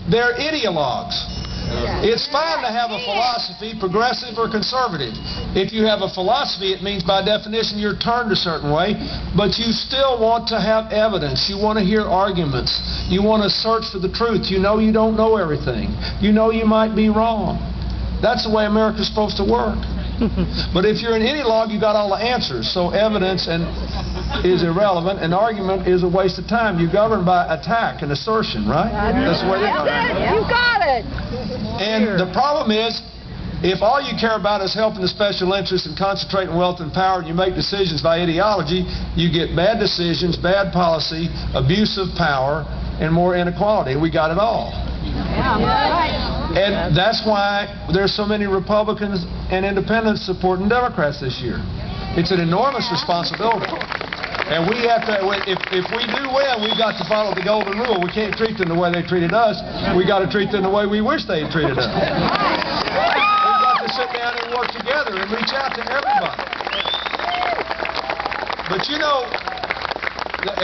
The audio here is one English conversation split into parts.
They're ideologues. It's fine to have a philosophy, progressive or conservative. If you have a philosophy, it means by definition you're turned a certain way, but you still want to have evidence. You want to hear arguments. You want to search for the truth. You know you don't know everything. You know you might be wrong. That's the way America's supposed to work. But if you're an ideologue, you got all the answers. So evidence is irrelevant, and argument is a waste of time. You govern by attack and assertion, right? That's the way they govern. You got it. And the problem is, if all you care about is helping the special interests and concentrating wealth and power, and you make decisions by ideology, you get bad decisions, bad policy, abuse of power, and more inequality. We got it all. And that's why there's so many Republicans and independents supporting Democrats this year. It's an enormous responsibility. And we have to, if we do win, we've got to follow the golden rule. We can't treat them the way they treated us. We got to treat them the way we wish they had treated us. We've got to sit down and work together and reach out to everybody. But you know,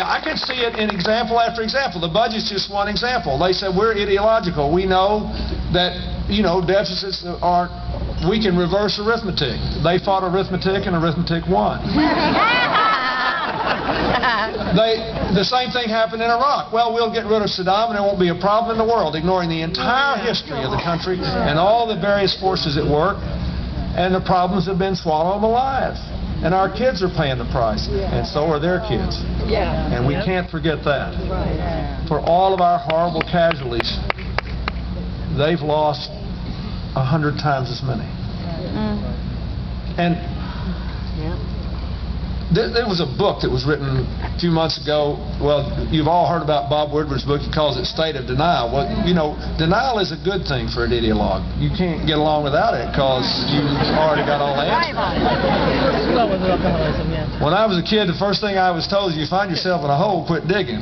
I can see it in example after example. The budget's just one example. They said we're ideological. We know that, you know, deficits aren't, we can reverse arithmetic. They fought arithmetic and arithmetic won. The same thing happened in Iraq. Well, we'll get rid of Saddam and there won't be a problem in the world, ignoring the entire history of the country and all the various forces at work, and the problems have been swallowed alive. And our kids are paying the price, and so are their kids. And we can't forget that. For all of our horrible casualties, they've lost 100 times as many. And there was a book that was written a few months ago. Well, you've all heard about Bob Woodward's book. He calls it State of Denial. Well, you know, denial is a good thing for an ideologue. You can't get along without it because you've already got all the answers. When I was a kid, the first thing I was told is you find yourself in a hole, quit digging.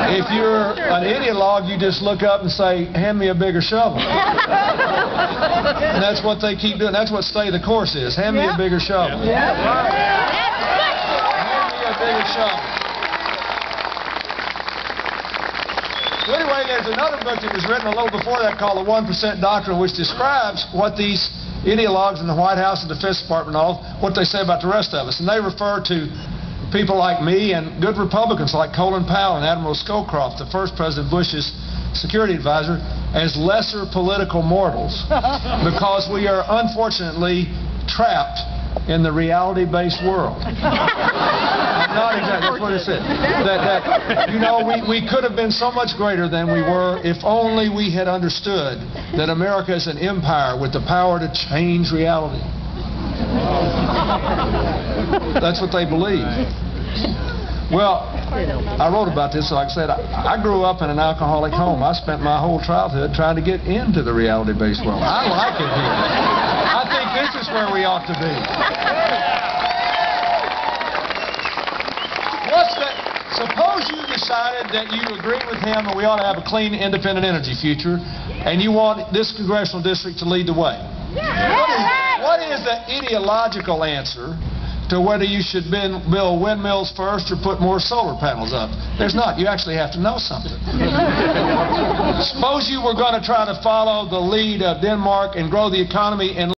If you're an ideologue, you just look up and say, hand me a bigger shovel. And that's what they keep doing. That's what stay the course is. Hand me a bigger shovel. Hand me a bigger shovel. Well, anyway, there's another book that was written a little before that called The 1% Doctrine, which describes what these ideologues in the White House and the Defense Department and all, what they say about the rest of us. And they refer to people like me and good Republicans like Colin Powell and Admiral Scowcroft, the first President Bush's security advisor, as lesser political mortals because we are unfortunately trapped in the reality-based world. Not exactly, that's what it said. That you know, we could have been so much greater than we were if only we had understood that America is an empire with the power to change reality. That's what they believe. Well, I wrote about this. Like I said, I grew up in an alcoholic home. I spent my whole childhood trying to get into the reality-based world. I like it here. I think this is where we ought to be. Suppose you decided that you agree with him and we ought to have a clean, independent energy future, and you want this congressional district to lead the way. What is the ideological answer to whether you should build windmills first or put more solar panels up? There's not. You actually have to know something. Suppose you were going to try to follow the lead of Denmark and grow the economy in